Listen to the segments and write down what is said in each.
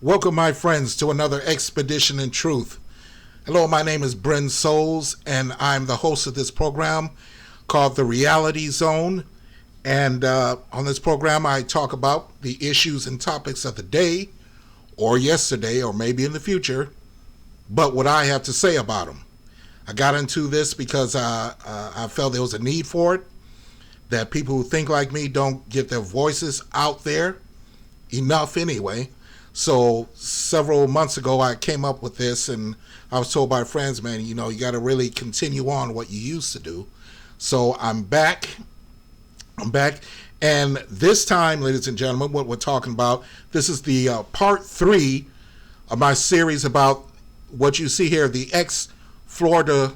Welcome, my friends, to another expedition in truth. Hello, my name is Bryn Souls, and I'm the host of this program called The Reality Zone. And on this program, I talk about the issues and topics of the day, or yesterday, or maybe in the future, but what I have to say about them. I got into this because I felt there was a need for it, that people who think like me don't get their voices out there enough anyway. So several months ago, I came up with this, and I was told by friends, man, you got to really continue on what you used to do. So I'm back. And this time, ladies and gentlemen, what we're talking about, this is the part 3 of my series about what you see here, the ex-Florida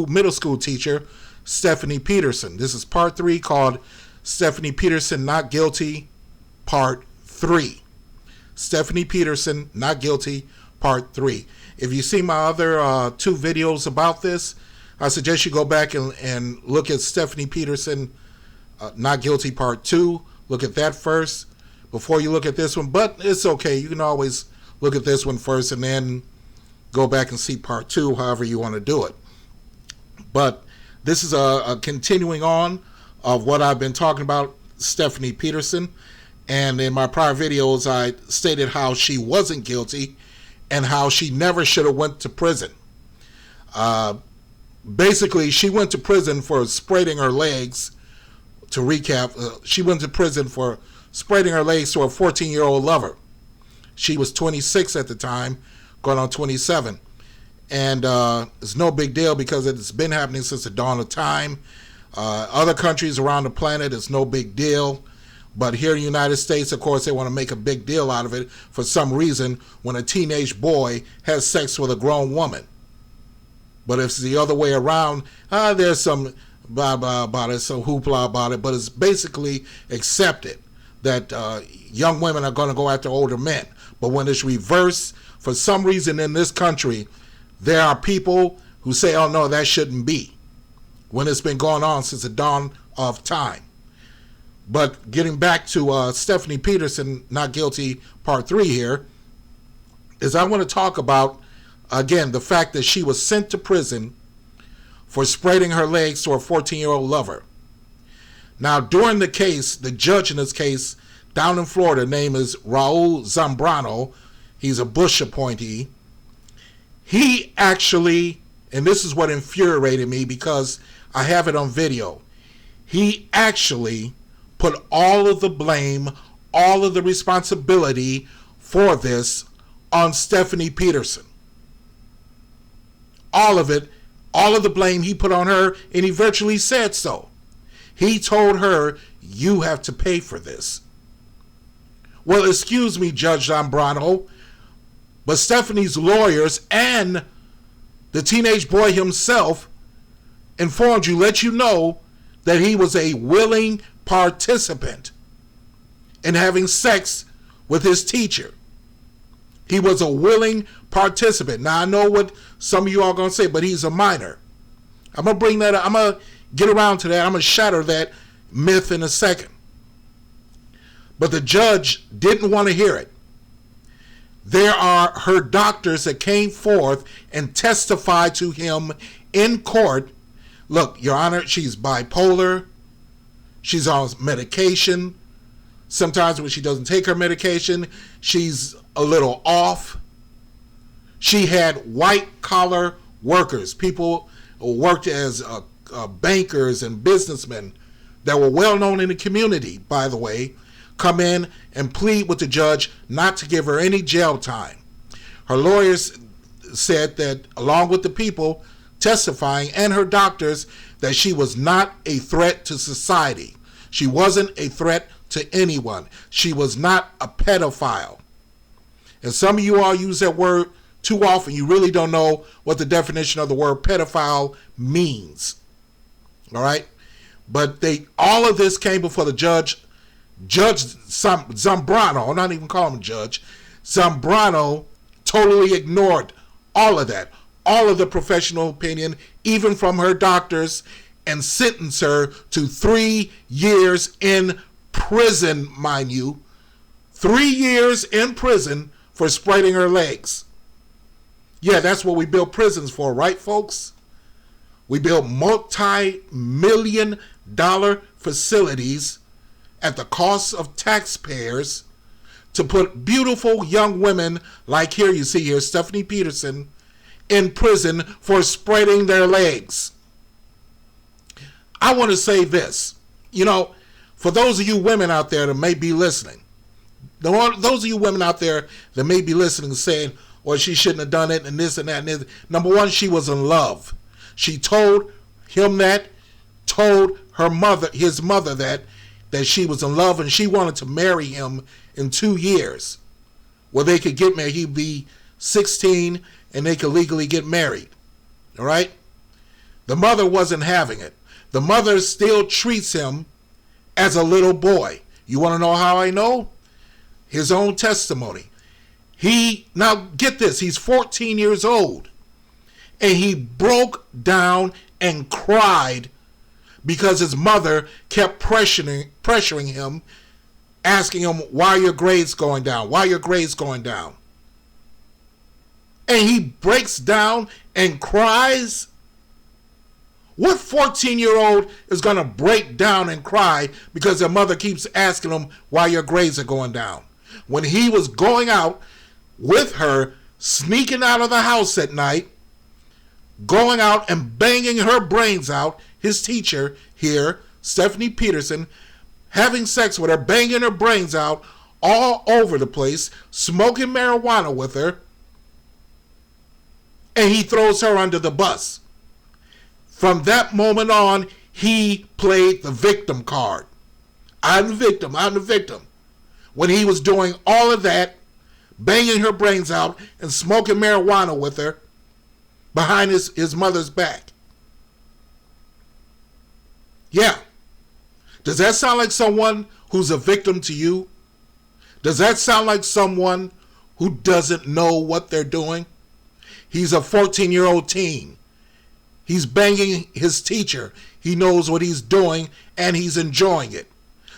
middle school teacher, Stephanie Peterson. This is part 3 called Stephanie Peterson Not Guilty, part 3. Stephanie Peterson, Not Guilty, Part 3. If you see my other 2 videos about this, I suggest you go back and look at Stephanie Peterson, Not Guilty, Part 2. Look at that first before you look at this one. But it's okay. You can always look at this one first and then go back and see Part 2, however you want to do it. But this is a continuing on of what I've been talking about, Stephanie Peterson. And in my prior videos, I stated how she wasn't guilty and how she never should have went to prison. Basically, she went to prison for spreading her legs. To recap, she went to prison for spreading her legs to a 14-year-old lover. She was 26 at the time, going on 27. And it's no big deal because it's been happening since the dawn of time. Other countries around the planet, it's no big deal. But here in the United States, of course, they want to make a big deal out of it for some reason when a teenage boy has sex with a grown woman. But if it's the other way around, there's some blah, blah about it, some hoopla about it. But it's basically accepted that young women are going to go after older men. But when it's reversed, for some reason in this country, there are people who say, oh, no, that shouldn't be, when it's been going on since the dawn of time. But getting back to Stephanie Peterson, Not Guilty, Part 3 here, is I want to talk about, again, the fact that she was sent to prison for spreading her legs to a 14-year-old lover. Now, during the case, the judge in this case down in Florida, name is Raul Zambrano. He's a Bush appointee. He actually, and this is what infuriated me because I have it on video, he actually put all of the blame, all of the responsibility for this on Stephanie Peterson. All of it, all of the blame he put on her, and he virtually said so. He told her, you have to pay for this. Well, excuse me, Judge Zambrano, but Stephanie's lawyers and the teenage boy himself informed you, let you know that he was a willing participant in having sex with his teacher. He was a willing participant. Now, I know what some of you are going to say, but he's a minor. I'm going to bring that up. I'm going to get around to that. I'm going to shatter that myth in a second. But the judge didn't want to hear it. There are her doctors that came forth and testified to him in court. Look, Your Honor, she's bipolar. She's on medication. Sometimes when she doesn't take her medication, she's a little off. She had white-collar workers, people who worked as bankers and businessmen that were well-known in the community, by the way, come in and plead with the judge not to give her any jail time. Her lawyers said that, along with the people testifying and her doctors, that she was not a threat to society. She wasn't a threat to anyone. She was not a pedophile. And some of you all use that word too often. You really don't know what the definition of the word pedophile means. All right? But all of this came before the judge. Judge Zambrano, I'm not even calling him judge, Zambrano totally ignored all of that, all of the professional opinion, even from her doctors, and sentenced her to 3 years in prison, mind you. 3 years in prison for spreading her legs. Yeah, that's what we build prisons for, right, folks? We build multi-million-dollar facilities at the cost of taxpayers to put beautiful young women, like here you see here, Stephanie Peterson, in prison for spreading their legs. I want to say this. You know, for those of you women out there that may be listening, those of you women out there that may be listening saying, well, she shouldn't have done it and this and that and this. Number one, she was in love. She told him that, told his mother that she was in love and she wanted to marry him in 2 years. Well, they could get married. He'd be 16 and they could legally get married. All right? The mother wasn't having it. The mother still treats him as a little boy. You want to know how I know? His own testimony. Now get this, he's 14 years old. And he broke down and cried because his mother kept pressuring him, asking him, why are your grades going down? Why are your grades going down? And he breaks down and cries. What 14-year-old is going to break down and cry because their mother keeps asking him why your grades are going down? When he was going out with her, sneaking out of the house at night, going out and banging her brains out, his teacher here, Stephanie Peterson, having sex with her, banging her brains out all over the place, smoking marijuana with her, and he throws her under the bus. From that moment on, he played the victim card. I'm the victim, I'm the victim. When he was doing all of that, banging her brains out and smoking marijuana with her behind his mother's back. Yeah. Does that sound like someone who's a victim to you? Does that sound like someone who doesn't know what they're doing? He's a 14-year-old teen. He's banging his teacher. He knows what he's doing and he's enjoying it.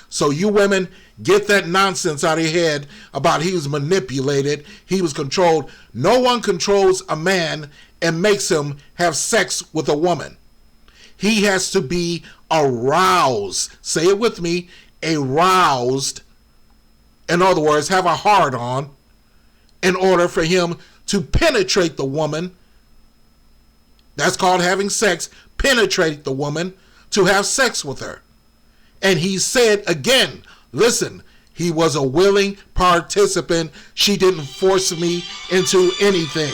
So you women, get that nonsense out of your head about he was manipulated, he was controlled. No one controls a man and makes him have sex with a woman. He has to be aroused. Say it with me, aroused. In other words, have a hard on in order for him to penetrate the woman. That's called having sex. Penetrate the woman to have sex with her. And he said again, listen, he was a willing participant. She didn't force me into anything.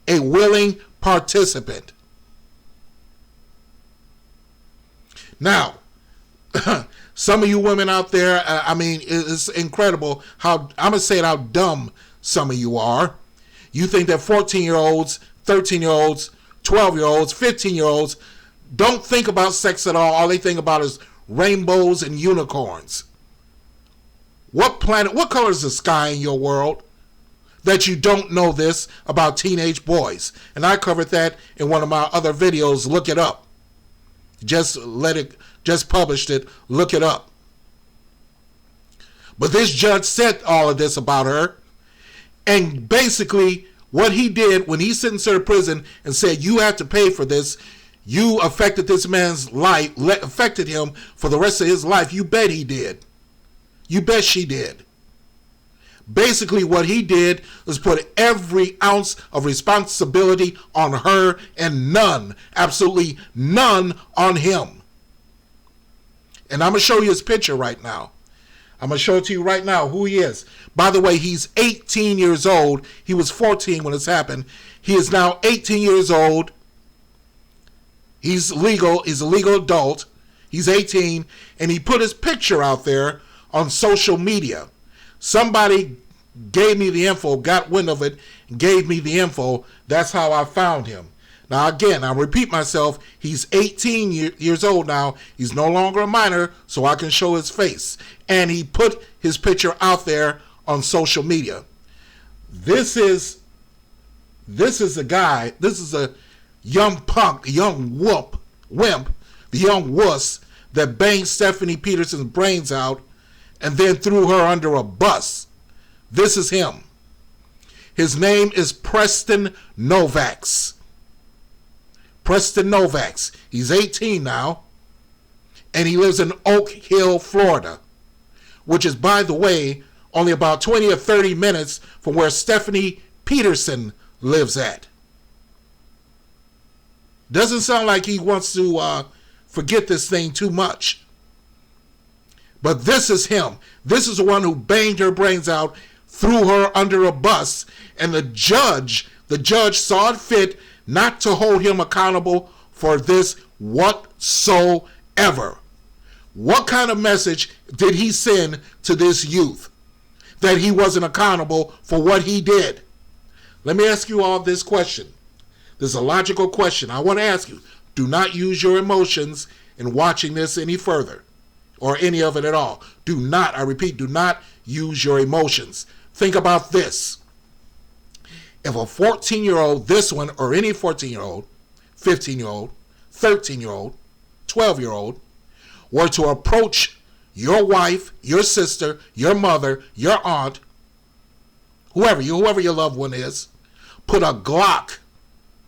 A willing participant. Now, some of you women out there, I mean, it's incredible how, I'm going to say it, how dumb some of you are. You think that 14-year-olds, 13-year-olds, 12-year-olds, 15-year-olds don't think about sex at all. All they think about is rainbows and unicorns. What color is the sky in your world that you don't know this about teenage boys? And I covered that in one of my other videos. Look it up. Just published it. Look it up. But this judge said all of this about her. And basically what he did when he sentenced her to prison and said, you have to pay for this, you affected this man's life, affected him for the rest of his life. You bet he did. You bet she did. Basically what he did was put every ounce of responsibility on her and none, absolutely none on him. And I'm going to show you his picture right now. I'm going to show it to you right now who he is. By the way, he's 18 years old. He was 14 when this happened. He is now 18 years old. He's legal. He's a legal adult. He's 18. And he put his picture out there on social media. Somebody gave me the info, got wind of it, and gave me the info. That's how I found him. Now, again, I repeat myself. He's 18 years old now. He's no longer a minor, so I can show his face. And he put his picture out there on social media. This is a guy. This is a young punk, a young wimp, the young wuss that banged Stephanie Peterson's brains out and then threw her under a bus. This is him. His name is Preston Novaks. Preston Novaks. He's 18 now. And he lives in Oak Hill, Florida, which is, by the way, only about 20 or 30 minutes from where Stephanie Peterson lives at. Doesn't sound like he wants to forget this thing too much. But this is him. This is the one who banged her brains out, threw her under a bus, and the judge saw it fit not to hold him accountable for this whatsoever. What kind of message did he send to this youth that he wasn't accountable for what he did? Let me ask you all this question. This is a logical question. I want to ask you. Do not use your emotions in watching this any further, or any of it at all. Do not, I repeat, do not use your emotions. Think about this. If a 14-year-old, this one, or any 14-year-old, 15-year-old, 13-year-old, 12-year-old, were to approach your wife, your sister, your mother, your aunt, whoever your loved one is, put a Glock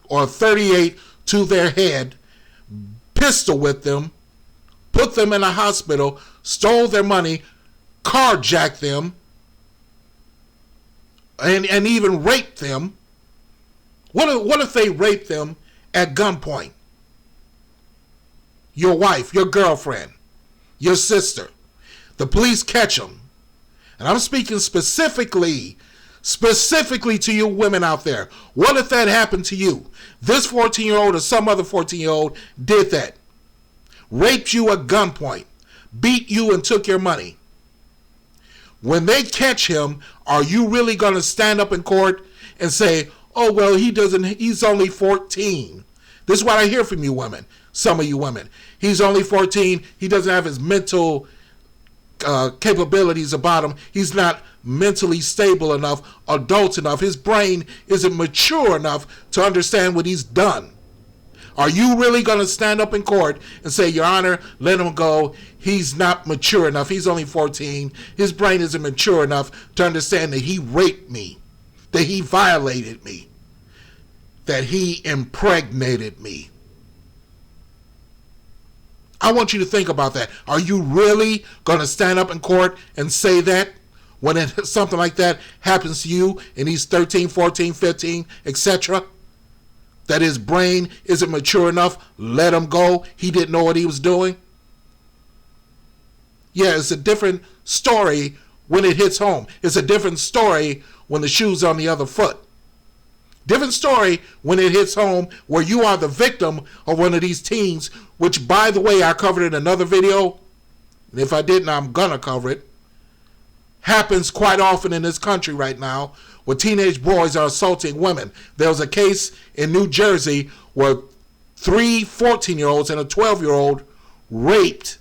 or a 38 to their head, pistol with them, put them in a hospital, stole their money, carjacked them, and even raped them. What if they raped them at gunpoint? Your wife, your girlfriend, your sister. The police catch them. And I'm speaking specifically to you women out there. What if that happened to you? This 14-year-old or some other 14-year-old did that. Raped you at gunpoint. Beat you and took your money. When they catch him, are you really going to stand up in court and say, oh, well, he's only 14? This is what I hear from you women, some of you women. He's only 14. He doesn't have his mental capabilities about him. He's not mentally stable enough, adult enough. His brain isn't mature enough to understand what he's done. Are you really going to stand up in court and say, Your Honor, let him go? He's not mature enough. He's only 14. His brain isn't mature enough to understand that he raped me, that he violated me, that he impregnated me. I want you to think about that. Are you really going to stand up in court and say that when something like that happens to you and he's 13, 14, 15, etc.? That his brain isn't mature enough, let him go. He didn't know what he was doing. Yeah, it's a different story when it hits home. It's a different story when the shoe's on the other foot. Different story when it hits home where you are the victim of one of these teens, which, by the way, I covered in another video. And if I didn't, I'm going to cover it. Happens quite often in this country right now where teenage boys are assaulting women. There was a case in New Jersey where 3 14-year-olds and a 12-year-old raped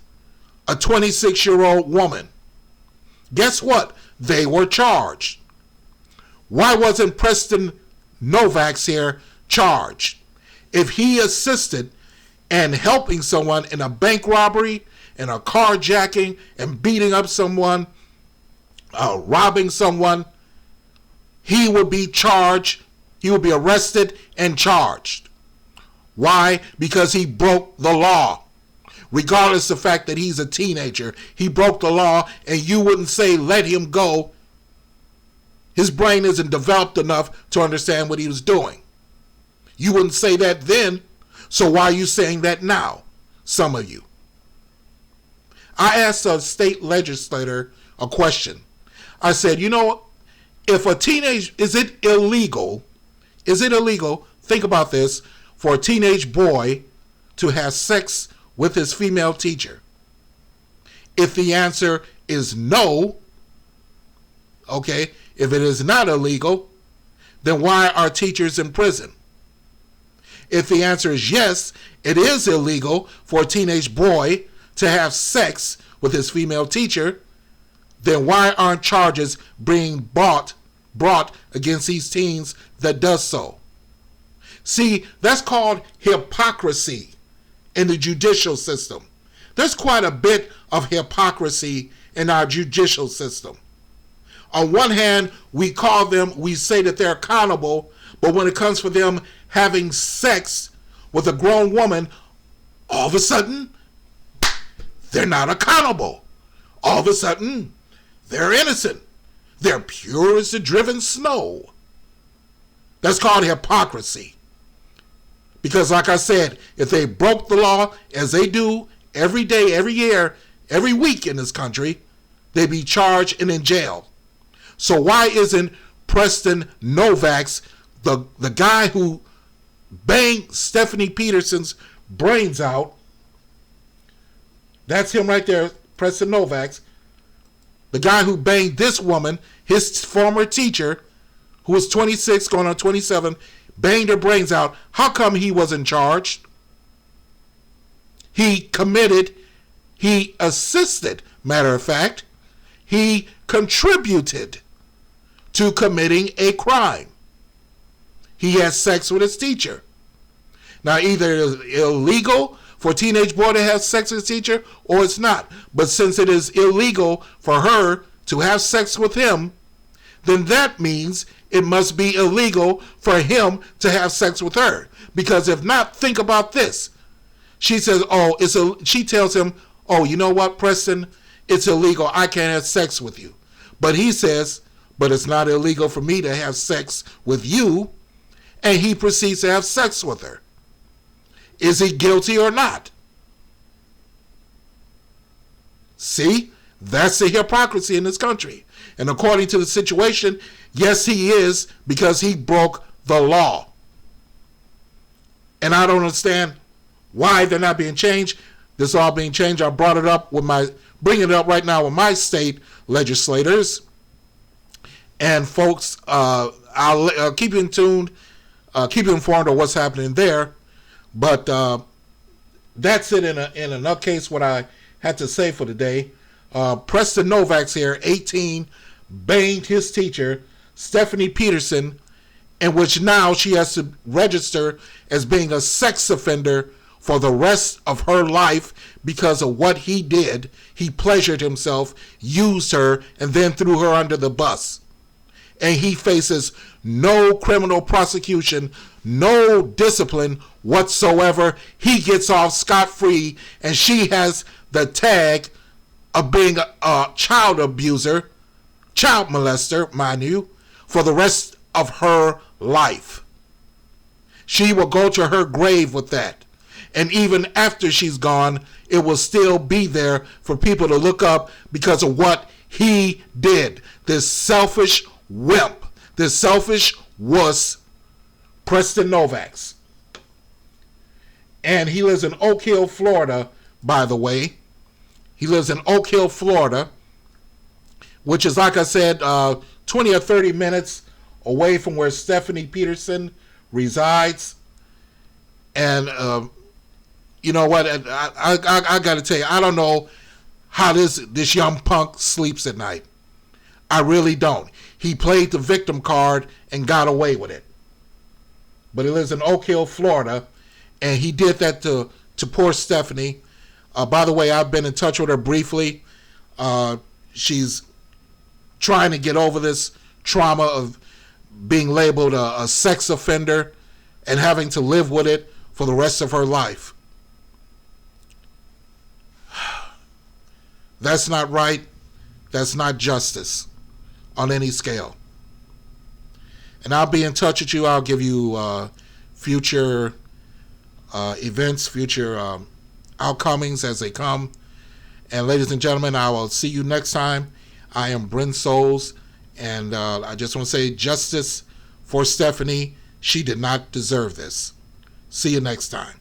a 26-year-old woman. Guess what? They were charged. Why wasn't Preston Novaks here charged? If he assisted in helping someone in a bank robbery, in a carjacking, and beating up someone, robbing someone, he would be charged. He would be arrested and charged. Why? Because he broke the law. Regardless of the fact that he's a teenager, he broke the law, and you wouldn't say let him go. His brain isn't developed enough to understand what he was doing. You wouldn't say that then, so why are you saying that now? Some of you. I asked a state legislator a question. I said, if a teenage, is it illegal, think about this, for a teenage boy to have sex with his female teacher? If the answer is no, okay, if it is not illegal, then why are teachers in prison? If the answer is yes, it is illegal for a teenage boy to have sex with his female teacher, then why aren't charges being brought against these teens that does so? See, that's called hypocrisy in the judicial system. There's quite a bit of hypocrisy in our judicial system. On one hand, we say that they're accountable, but when it comes for them having sex with a grown woman, all of a sudden, they're not accountable. All of a sudden, they're innocent. They're pure as the driven snow. That's called hypocrisy. Because like I said, if they broke the law, as they do every day, every year, every week in this country, they'd be charged and in jail. So why isn't Preston Novak's, the guy who banged Stephanie Peterson's brains out? That's him right there, Preston Novak's. The guy who banged this woman, his former teacher, who was 26 going on 27, banged her brains out. How come he wasn't charged? He assisted, matter of fact, he contributed to committing a crime. He had sex with his teacher. Now, either it is illegal for a teenage boy to have sex with his teacher or it's not. But since it is illegal for her to have sex with him, then that means it must be illegal for him to have sex with her. Because if not, think about this. She says, she tells him, oh, you know what, Preston? It's illegal. I can't have sex with you. But he says, but it's not illegal for me to have sex with you. And he proceeds to have sex with her. Is he guilty or not? See, that's the hypocrisy in this country. And according to the situation, yes, he is, because he broke the law. And I don't understand why they're not being changed. This is all being changed. I brought it up bringing it up right now with my state legislators. And folks, I'll keep you in tune, keep you informed of what's happening there. But that's it in a nutcase what I had to say for today. Preston Novak's here, 18, banged his teacher, Stephanie Peterson, in which now she has to register as being a sex offender for the rest of her life because of what he did. He pleasured himself, used her, and then threw her under the bus. And he faces no criminal prosecution, no discipline whatsoever. He gets off scot-free, and she has the tag of being a child abuser, child molester, mind you, for the rest of her life. She will go to her grave with that. And even after she's gone, it will still be there for people to look up because of what he did. This selfish wimp, this selfish wuss, Preston Novak's. And he lives in Oak Hill, Florida, by the way. He lives in Oak Hill, Florida, which is, like I said, 20 or 30 minutes away from where Stephanie Peterson resides. And you know what? I got to tell you, I don't know how this young punk sleeps at night. I really don't. He played the victim card and got away with it. But he lives in Oak Hill, Florida, and he did that to poor Stephanie. By the way, I've been in touch with her briefly. She's trying to get over this trauma of being labeled a sex offender and having to live with it for the rest of her life. That's not right. That's not justice on any scale. And I'll be in touch with you. I'll give you future events, future outcomings as they come. And ladies and gentlemen, I will see you next time. I am Bryn Souls, and I just want to say justice for Stephanie. She did not deserve this. See you next time.